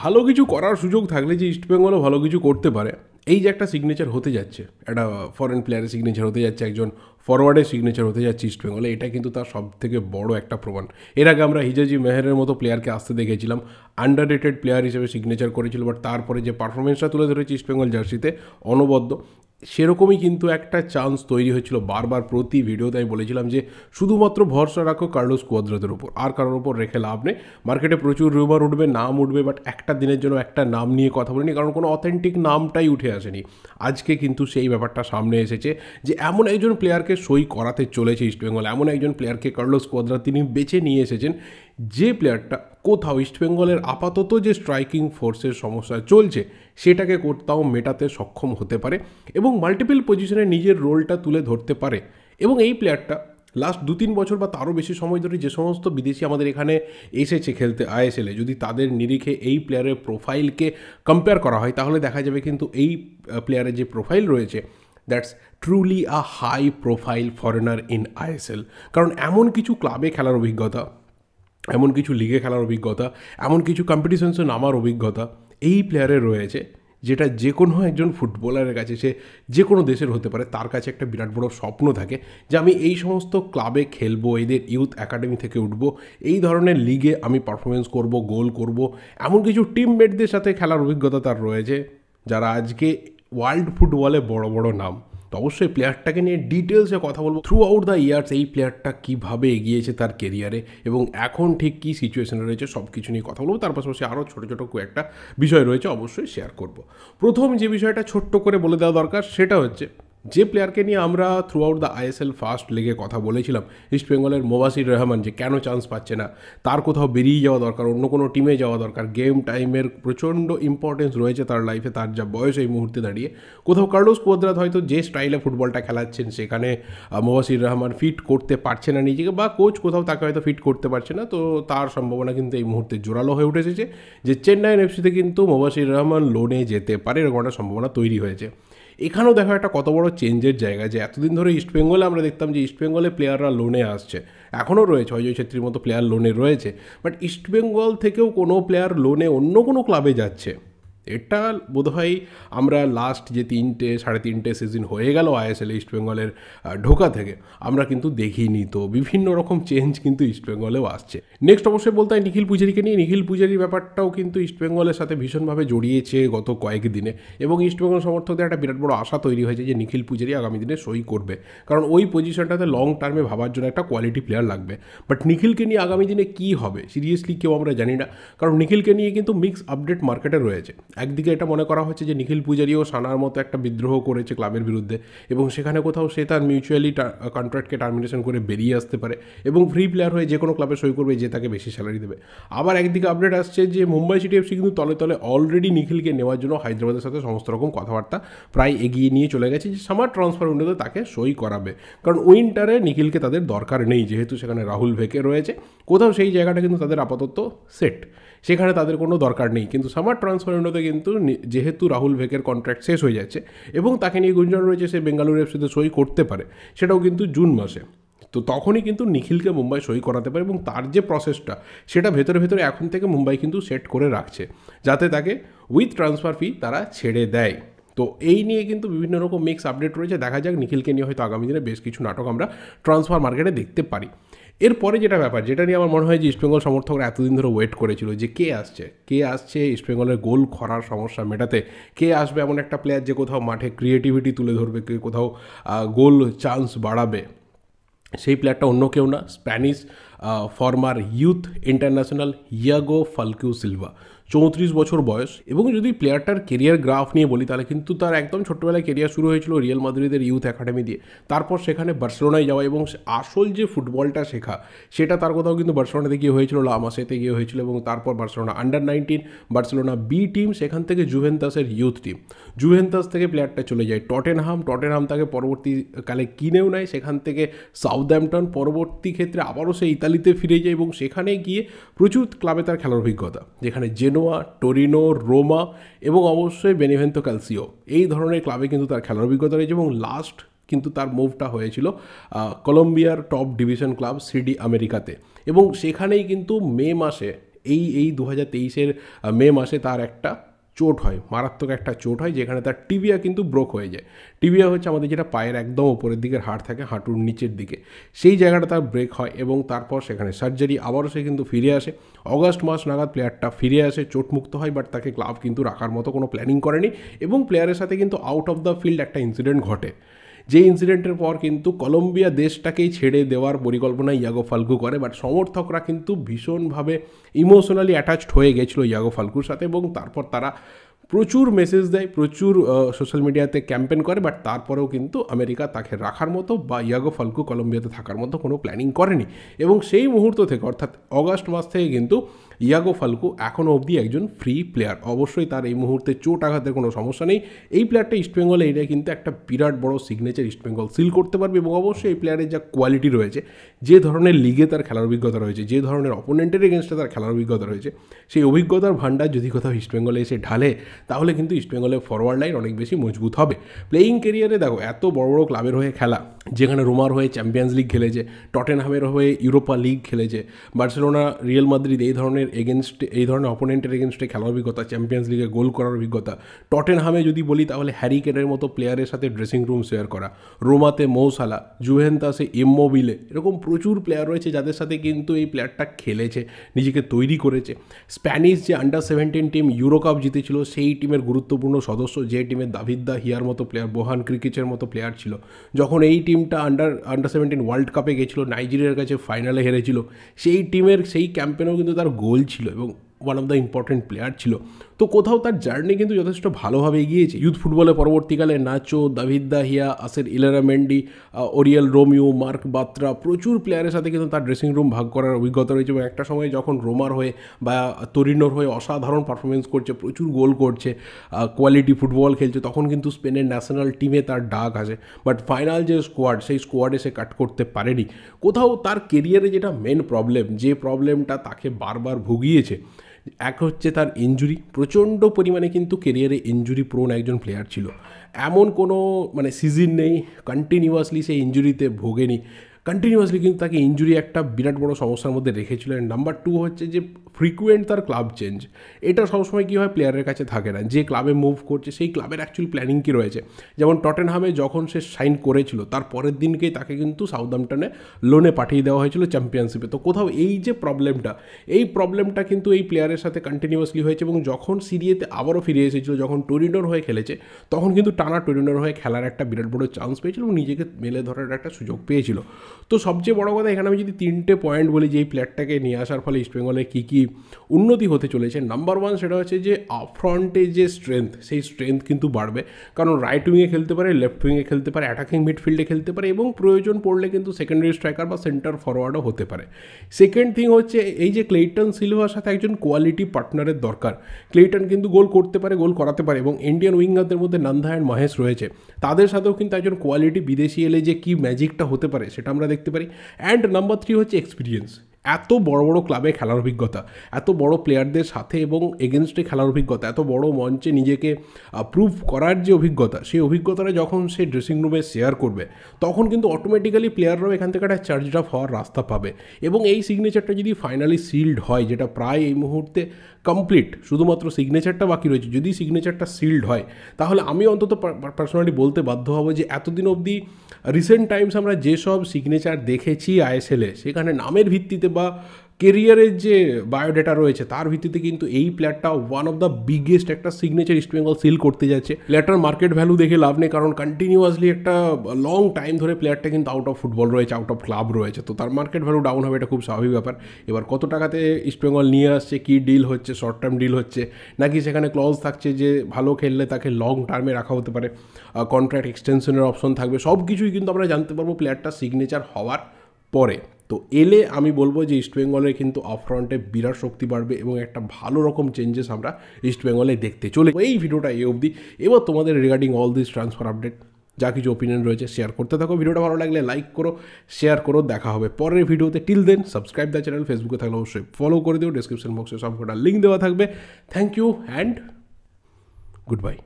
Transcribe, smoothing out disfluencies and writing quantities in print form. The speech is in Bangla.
ভালো কিছু করার সুযোগ থাকলে যে ইস্টবেঙ্গলও ভালো কিছু করতে পারে, এই যে একটা সিগনেচার হতে যাচ্ছে, একটা ফরেন প্লেয়ারের সিগনেচার হতে যাচ্ছে, একজন ফরওয়ার্ডের সিগনেচার হতে যাচ্ছে ইস্টবেঙ্গলে, এটা কিন্তু তার সব থেকে বড় একটা প্রমাণ। এর আগে আমরা হিজাজি মেহেরের মতো প্লেয়ারকে আসতে দেখেছিলাম, আন্ডার রেটেড প্লেয়ার হিসেবে সিগনেচার করেছিল, বাট তারপরে যে পারফরমেন্সটা তুলে ধরেছে ইস্টবেঙ্গল জার্সিতে অনবদ্য, সেরকমই কিন্তু একটা চান্স তৈরি হয়েছিল। বারবার প্রতি ভিডিওতে আমি বলেছিলাম যে শুধুমাত্র ভরসা রাখো কার্লোস কুয়াদ্রাতের উপর, আর কারোর উপর রেখে লাভ নেই। মার্কেটে প্রচুর রুমার উঠবে, নাম উঠবে, বাট একটা দিনের জন্য একটা নাম নিয়ে কথা বলিনি, কারণ কোনো অথেন্টিক নামটাই উঠে আসেনি। আজকে কিন্তু সেই ব্যাপারটা সামনে এসেছে যে এমন একজন প্লেয়ারকে সই করাতে চলেছে ইস্টবেঙ্গল, এমন একজন প্লেয়ারকে কার্লোস কুয়াদ্রা তিনি বেছে নিয়ে এসেছেন, যে প্লেয়ারটা কোথাও ইস্টবেঙ্গলের আপাতত যে স্ট্রাইকিং ফোর্সের সমস্যা চলছে সেটাকে কোথাও মেটাতে সক্ষম হতে পারে এবং মাল্টিপল পজিশনে নিজের রোলটা তুলে ধরতে পারে। এবং এই প্লেয়ারটা লাস্ট 2-3 বছর বা তারও বেশি সময় ধরে যে সমস্ত বিদেশি আমাদের এখানে এসেছে খেলতে আইএসএলে, যদি তাদের নিরিখে এই প্লেয়ারের প্রোফাইলকে কম্পেয়ার করা হয়, তাহলে দেখা যাবে কিন্তু এই প্লেয়ারের যে প্রোফাইল রয়েছে, that's truly a high profile foreigner in ISL. কারণ এমন কিছু ক্লাবে খেলার অভিজ্ঞতা, এমন কিছু লিগে খেলার অভিজ্ঞতা, এমন কিছু কম্পিটিশনসে নামার অভিজ্ঞতা এই প্লেয়ারের রয়েছে, যেটা যে কোনো একজন ফুটবলারের কাছে, সে যে কোনো দেশের হতে পারে, তার কাছে একটা বিরাট বড় স্বপ্ন থাকে যে আমি এই সমস্ত ক্লাবে খেলবো, এদের ইউথ একাডেমি থেকে উঠবো, এই ধরনের লিগে আমি পারফরমেন্স করব, গোল করব। এমন কিছু টিমমেটদের সাথে খেলার অভিজ্ঞতা তার রয়েছে, যারা আজকে ওয়ার্ল্ড ফুটবলে বড় বড় নাম। তো অবশ্যই প্লেয়ারটাকে নিয়ে ডিটেলসে কথা বলবো, থ্রু আউট দ্য ইয়ার্স এই প্লেয়ারটা কীভাবে এগিয়েছে তার কেরিয়ারে এবং এখন ঠিক কী সিচুয়েশনে রয়েছে, সব কিছু নিয়ে কথা বলবো। তার পাশাপাশি আরও ছোটো ছোটো কয়েকটা বিষয় রয়েছে, অবশ্যই শেয়ার করব। প্রথম যে বিষয়টা ছোট্ট করে বলে দেওয়া দরকার সেটা হচ্ছে, যে প্লেয়ারকে নিয়ে আমরা through out the ISL first লিগে কথা বলেছিলাম, ইস্টবেঙ্গলের মোবাসির রহমান, যে কেন চান্স পাচ্ছে না, তার কোথাও বেরিয়ে যাওয়া দরকার, অন্য কোনো টিমে যাওয়া দরকার, গেম টাইমের প্রচণ্ড ইম্পর্টেন্স রয়েছে তার লাইফে, তার যা বয়স এই মুহূর্তে দাঁড়িয়ে, কোথাও কার্লোস কুয়াদ্রাত হয়তো যে স্টাইলে ফুটবলটা খেলাচ্ছেন সেখানে মোবাসির রহমান ফিট করতে পারছে না নিজেকে, বা কোচ কোথাও তাকে হয়তো ফিট করতে পারছে না, তো তার সম্ভাবনা কিন্তু এই মুহূর্তে জোরালো হয়ে উঠেছে যে চেন্নাইয়ের এফসিতে কিন্তু মোবাসির রহমান লোনে যেতে পারে, এরকম একটা সম্ভাবনা তৈরি হয়েছে। এখানেও দেখা একটা কত বড় চেঞ্জের জায়গা, যে এতদিন ধরে ইস্টবেঙ্গলে আমরা দেখতাম যে ইস্টবেঙ্গলে প্লেয়াররা লোনে আসছে, এখনও রয়েছে, অজয় ছেত্রীর মতো প্লেয়ার লোনে রয়েছে, বাট ইস্টবেঙ্গল থেকেও কোনো প্লেয়ার লোনে অন্য কোনো ক্লাবে যাচ্ছে, এটা বোধহয় আমরা লাস্ট যে 3-3.5 সিজন হয়ে গেল আইএসএল ইস্টবেঙ্গলের ঢোকা থেকে আমরা কিন্তু দেখিনি। তো বিভিন্ন রকম চেঞ্জ কিন্তু ইস্টবেঙ্গলেও আসছে। নেক্সট অবশ্যই বলতে হয় নিখিল পূজারিকে নিয়ে। নিখিল পূজারির ব্যাপারটাও কিন্তু ইস্টবেঙ্গলের সাথে ভীষণভাবে জড়িয়েছে গত কয়েক দিনে, এবং ইস্টবেঙ্গল সমর্থকদের একটা বিরাট বড় আশা তৈরি হয়েছে যে নিখিল পূজারি আগামী দিনে সই করবে, কারণ ওই পজিশনটাতে লং টার্মে ভাবার জন্য একটা কোয়ালিটি প্লেয়ার লাগবে। বাট নিখিলকে নিয়ে আগামী দিনে কী হবে সিরিয়াসলি কেউ আমরা জানি না, কারণ নিখিলকে নিয়ে কিন্তু মিক্স আপডেট মার্কেটে রয়েছে। একদিকে এটা মনে করা হচ্ছে যে নিখিল পূজারিও সানার মতো একটা বিদ্রোহ করেছে ক্লাবের বিরুদ্ধে, এবং সেখানে কোথাও সে তার মিউচুয়ালি কন্ট্রাক্টকে টার্মিনেশন করে বেরিয়ে আসতে পারে এবং ফ্রি প্লেয়ার হয়ে যে কোনো ক্লাবে সই করবে যে তাকে বেশি স্যালারি দেবে। আবার একদিকে আপডেট আসছে যে মুম্বাই সিটি এফসি কিন্তু তলে তলে অলরেডি নিখিলকে নেওয়ার জন্য হায়দ্রাবাদের সাথে সমস্ত রকম কথাবার্তা প্রায় এগিয়ে নিয়ে চলে গেছে, যে সামার ট্রান্সফার উইন্ডোতে তাকে সই করাবে, কারণ উইন্টারে নিখিলকে তাদের দরকার নেই, যেহেতু সেখানে রাহুল ভেকে রয়েছে, কোথাও সেই জায়গাটা কিন্তু তাদের আপাতত সেট, সেখানে তাদের কোনো দরকার নেই। কিন্তু সামার ট্রান্সফার উইন্ডোতে কিন্তু যেহেতু রাহুল ভেকের কন্ট্রাক্ট শেষ হয়ে যাচ্ছে এবং তাকে নিয়ে গুঞ্জন রয়েছে সে বেঙ্গালুরু এফসিতে সই করতে পারে, সেটাও কিন্তু জুন মাসে, তো তখনই কিন্তু নিখিলকে মুম্বাই সই করাতে পারে, এবং তার যে প্রসেসটা সেটা ভেতরে ভেতরে এখন থেকে মুম্বাই কিন্তু সেট করে রাখছে, যাতে তাকে উইথ ট্রান্সফার ফি তারা ছেড়ে দেয়। তো এই নিয়ে কিন্তু বিভিন্ন রকম মিক্স আপডেট রয়েছে, দেখা যাক নিখিলকে নিয়ে হয়তো আগামী দিনে বেশ কিছু নাটক আমরা ট্রান্সফার মার্কেটে দেখতে পারি। এরপরে যেটা ব্যাপার, যেটা নিয়ে আমার মনে হয় যে ইস্টবেঙ্গল সমর্থকরা এতদিন ধরে ওয়েট করেছিল, যে কে আসছে ইস্টবেঙ্গলের গোল খরার সমস্যা মেটাতে, কে আসবে এমন একটা প্লেয়ার যে কোথাও মাঠে ক্রিয়েটিভিটি তুলে ধরবে, কে কোথাও গোল চান্স বাড়াবে, সেই প্লেয়ারটা অন্য কেউ না, Spanish former youth international ইয়াগো ফালকিউ Silva. 34 বছর বয়স, এবং যদি প্লেয়ারটার কেরিয়ার গ্রাফ নিয়ে বলি তাহলে কিন্তু তার একদম ছোট্টবেলায় কেরিয়ার শুরু হয়েছিল রিয়াল মাদ্রিদের ইউথ একাডেমি দিয়ে, তারপর সেখানে বার্সেলোনায় যাওয়া, এবং আসল যে ফুটবলটা শেখা সেটা তার কোথাও কিন্তু বার্সেলোনাতে গিয়ে হয়েছিল, লা মাসেতে গিয়ে হয়েছিল, এবং তারপর Barcelona under-19, Barcelona B team, সেখান থেকে জুভেন্টাসের ইউথ টিম, জুভেন্টাস থেকে প্লেয়ারটা চলে যায় টটেনহাম তাকে পরবর্তীকালে কিনেও নেয়, সেখান থেকে সাউথহ্যাম্পটন, পরবর্তী ক্ষেত্রে আবারও সে ইতালিতে ফিরে যায়, এবং সেখানে গিয়ে প্রচুর ক্লাবে তার খেলার অভিজ্ঞতা, যেখানে জেনোয়া, টোরিনো, রোমা এবং অবশ্যই বেনিভেন্তো ক্যালসিও, এই ধরনের ক্লাবে কিন্তু তার খেলার অভিজ্ঞতা রয়েছে, এবং লাস্ট কিন্তু তার মুভটা হয়েছিল কলম্বিয়ার টপ ডিভিশন ক্লাব সিডি আমেরিকাতে, এবং সেখানেই কিন্তু মে মাসে এই 2023-এর মে মাসে তার একটা চোট হয়, মারাত্মক একটা চোট হয়, যেখানে তার টিবিয়া কিন্তু ব্রোক হয়ে যায়। টিবিয়া হচ্ছে আমাদের যেটা পায়ের একদম ওপরের দিকের হাড় থাকে, হাঁটুর নিচের দিকে, সেই জায়গাটা তার ব্রেক হয় এবং তারপর সেখানে সার্জারি, আবারও সে কিন্তু ফিরে আসে। অগাস্ট মাস নাগাদ প্লেয়ারটা ফিরে আসে, চোটমুক্ত হয়, বাট তাকে ক্লাব কিন্তু রাখার মতো কোনো প্ল্যানিং করেনি এবং প্লেয়ারের সাথে কিন্তু আউট অফ দ্য ফিল্ড একটা ইনসিডেন্ট ঘটে। যে ইনসিডেন্টের পর কিন্তু কলম্বিয়া দেশটাকেই ছেড়ে দেওয়ার পরিকল্পনা ইয়াগো ফালকু করে, বাট সমর্থকরা কিন্তু ভীষণভাবে ইমোশনালি অ্যাটাচড হয়ে গেছিলো ইয়াগো ফালকুর সাথে এবং তারপর তারা প্রচুর মেসেজ দেয়, প্রচুর সোশ্যাল মিডিয়াতে ক্যাম্পেন করে, বাট তারপরেও কিন্তু আমেরিকা তাকে রাখার মতো বা ইয়াগো ফালকু কলম্বিয়াতে থাকার মতো কোনো প্ল্যানিং করেনি। এবং সেই মুহূর্ত থেকে অর্থাৎ অগাস্ট মাস থেকে কিন্তু ইয়াগো ফালকু এখনও অবধি একজন ফ্রি প্লেয়ার। অবশ্যই তার এই মুহূর্তে চোট আঘাতের কোনো সমস্যা নেই। এই প্লেয়ারটা ইস্টবেঙ্গলে এটা কিন্তু একটা বিরাট বড় সিগনেচার ইস্টবেঙ্গল সিল করতে পারবে এবং অবশ্যই এই প্লেয়ারের যা কোয়ালিটি রয়েছে, যে ধরনের লিগে তার খেলার অভিজ্ঞতা রয়েছে, যে ধরনের অপোনেন্টের এগেনস্টে তার খেলার অভিজ্ঞতা রয়েছে, সেই অভিজ্ঞতার ভান্ডার যদি কোথাও ইস্টবেঙ্গলে এসে ঢালে তাহলে কিন্তু ইস্টবেঙ্গলের ফরওয়ার্ড লাইন অনেক বেশি মজবুত হবে। প্লেয়িং কেরিয়ারে দেখো, এত বড় বড় ক্লাবের হয়ে খেলা, যেখানে রোমার হয়ে চ্যাম্পিয়ন্স লিগ খেলেছে, টটেনহামের হয়ে ইউরোপা লিগ খেলেছে, বার্সেলোনা, রিয়াল মাদ্রিদ, এই ধরনের এই ধরনের অপোনেন্টের এগেনস্টে খেলার অভিজ্ঞতা, চ্যাম্পিয়ন্স লিগে গোল করার অভিজ্ঞতা। টটেনহামে যদি বলি তাহলে হ্যারি কেনের মতো প্লেয়ারের সাথে ড্রেসিং রুম শেয়ার করা, রোমাতে মৌ সালা, জুভেন্টাসে ইম্মোবিলে, এরকম প্রচুর প্লেয়ার রয়েছে যাদের সাথে কিন্তু এই প্লেয়ারটা খেলেছে, নিজেকে তৈরি করেছে। স্প্যানিশ যে আন্ডার-17 টিম ইউরো কাপ জিতেছিল, সেই টিমের গুরুত্বপূর্ণ সদস্য, যে টিমে দাভিদ দা হিয়ার মতো প্লেয়ার, বোহান ক্রিকেচের মতো প্লেয়ার ছিল। যখন এই টিমটা আন্ডার-17 ওয়ার্ল্ড কাপে গেছিলো, নাইজেরিয়ার কাছে ফাইনালে হেরেছিল, সেই টিমের সেই ক্যাম্পেনেও কিন্তু তার গোল ছিল এবং one of the important player ছিল। তো কোথাও তার জার্নি কিন্তু যথেষ্ট ভালোভাবে এগিয়েছে। ইউথ ফুটবলে পরবর্তীকালে নাচো, দাভিদ দা হিয়া, আসের ইলারামেন্ডি, ওরিয়েল রোমিও, মার্ক বাত্রা, প্রচুর প্লেয়ারের সাথে কিন্তু তার ড্রেসিং রুম ভাগ করার অভিজ্ঞতা রয়েছে এবং একটা সময় যখন রোমার হয়ে বা তোরিনোর হয়ে অসাধারণ পারফরমেন্স করছে, প্রচুর গোল করছে, কোয়ালিটি ফুটবল খেলছে, তখন কিন্তু স্পেনের ন্যাশনাল টিমে তার ডাক আসে। বাট ফাইনাল যে স্কোয়াড, সেই স্কোয়াডে সে কাট করতে পারেনি। কোথাও তার কেরিয়ারে যেটা মেন প্রবলেম, যে প্রবলেমটা তাকে বারবার ভুগিয়েছে, এক হচ্ছে তার ইনজুরি। প্রচণ্ড পরিমাণে কিন্তু কেরিয়ারে ইনজুরি প্রোন একজন প্লেয়ার ছিল। এমন কোনো সিজন নেই কন্টিনিউয়াসলি সে ইনজুরিতে ভোগেনি। কন্টিনিউয়াসলি কিন্তু তাকে ইনজুরি একটা বিরাট বড় সমস্যার মধ্যে রেখেছিল। নাম্বার 2 হচ্ছে যে ফ্রিকুয়েন্ট তার ক্লাব চেঞ্জ। এটা সবসময় কী হয়, প্লেয়ারের কাছে থাকে না। যে ক্লাবে মুভ করছে সেই ক্লাবের অ্যাকচুয়াল প্ল্যানিং কী রয়েছে। যেমন টটেনহামে যখন সে সাইন করেছিল তার পরের দিনকেই তাকে কিন্তু সাউদাম্পটনে লোনে পাঠিয়ে দেওয়া হয়েছিল চ্যাম্পিয়নশিপে। তো কোথাও এই যে প্রবলেমটা কিন্তু এই প্লেয়ারের সাথে কন্টিনিউয়াসলি হয়েছে এবং যখন সিরিয়াতে আবারও ফিরে এসেছিল, যখন টরিনোর হয়ে খেলেছে, তখন কিন্তু টানা টরিনোর হয়ে খেলার একটা বিরাট বড় চান্স পেয়েছিল এবং নিজেকে মেলে ধরার একটা সুযোগ পেয়েছিল। তো সবচেয়ে বড় কথা এখানে আমি যদি 3টে পয়েন্ট বলি যে এই প্লেয়ারটাকে নিয়ে আসার ফলে ইস্টবেঙ্গলে কী কী উন্নতি হতে চলেছে। নাম্বার 1 সেটা হচ্ছে যে আপফ্রন্টে যে স্ট্রেংথ, সেই স্ট্রেংথ কিন্তু বাড়বে, কারণ রাইট উইংয়ে খেলতে পারে, লেফট উইংয়ে খেলতে পারে, অ্যাটাকিং মিডফিল্ডে খেলতে পারে এবং প্রয়োজন পড়লে কিন্তু সেকেন্ডারি স্ট্রাইকার বা সেন্টার ফরওয়ার্ডও হতে পারে। সেকেন্ড থিং হচ্ছে এই যে ক্লেইটন সিলভার সাথে একজন কোয়ালিটি পার্টনারের দরকার। ক্লেইটন কিন্তু গোল করতে পারে, গোল করাতে পারে এবং ইন্ডিয়ান উইঙ্গারদের মধ্যে নন্দা অ্যান্ড মহেশ রয়েছে, তাদের সাথেও কিন্তু একজন কোয়ালিটি বিদেশি এলে যে কী ম্যাজিকটা হতে পারে সেটা আমরা দেখতে পারি। অ্যান্ড নাম্বার 3 হচ্ছে এক্সপিরিয়েন্স। এত বড় বড় ক্লাবে খেলার অভিজ্ঞতা, এত বড় প্লেয়ারদের সাথে এবং এগেনস্টে খেলার অভিজ্ঞতা, এত বড় মঞ্চে নিজেকে প্রুভ করার যে অভিজ্ঞতা, সেই অভিজ্ঞতাটা যখন সে ড্রেসিং রুমে শেয়ার করবে তখন কিন্তু অটোমেটিক্যালি প্লেয়াররাও এখান থেকে একটা চার্জড আপ হওয়ার রাস্তা পাবে। এবং এই সিগনেচারটা যদি ফাইনালি সিল্ড হয়, যেটা প্রায় এই মুহূর্তে কমপ্লিট, শুধুমাত্র সিগনেচারটা বাকি রয়েছে, যদি সিগনেচারটা সিল্ড হয় তাহলে আমি অন্তত পার্সোনালি বলতে বাধ্য হব যে এতদিন অবধি রিসেন্ট টাইমস আমরা যেসব সিগনেচার দেখেছি আইএসএলে, সেখানে নামের ভিত্তিতে বা কেরিয়ারের যে বায়োডেটা রয়েছে তার ভিত্তিতে কিন্তু এই প্লেয়ারটা ওয়ান অফ দ্য বিগেস্ট একটা সিগনেচার ইস্টবেঙ্গল সিল করতে যাচ্ছে। প্লেয়ারটার মার্কেট ভ্যালু দেখে লাভ নেই, কারণ কন্টিনিউয়াসলি একটা লং টাইম ধরে প্লেয়ারটা কিন্তু আউট অফ ফুটবল রয়েছে, আউট অফ ক্লাব রয়েছে, তো তার মার্কেট ভ্যালু ডাউন হবে, এটা খুব স্বাভাবিক ব্যাপার। এবার কত টাকাতে ইস্টবেঙ্গল নিয়ে আসছে, কী ডিল হচ্ছে, শর্ট টার্ম ডিল হচ্ছে নাকি সেখানে ক্লজ থাকছে যে ভালো খেললে তাকে লং টার্মে রাখা হতে পারে, কন্ট্রাক্ট এক্সটেনশনের অপশন থাকবে, সব কিছুই কিন্তু আমরা জানতে পারবো প্লেয়ারটা সিগনেচার হওয়ার পরে। তো এলে আমি বলবো যে ইস্টবেঙ্গলের কিন্তু আপফ্রন্টে বিরাট শক্তি বাড়বে এবং একটা ভালো রকম চেঞ্জেস আমরা ইস্টবেঙ্গলে দেখতে চলে। এই ভিডিওটা এই অবধি। এবার তোমাদের regarding all this transfer update যা কিছু ওপিনিয়ন রয়েছে শেয়ার করতে থাকো। ভিডিওটা ভালো লাগলে লাইক করো, শেয়ার করো। দেখা হবে পরের ভিডিওতে। Till then subscribe the channel. ফেসবুকে থাকলে অবশ্যই ফলো করে দিও, ডিসক্রিপশন বক্সে সব কটা লিঙ্ক দেওয়া থাকবে। Thank you and good by.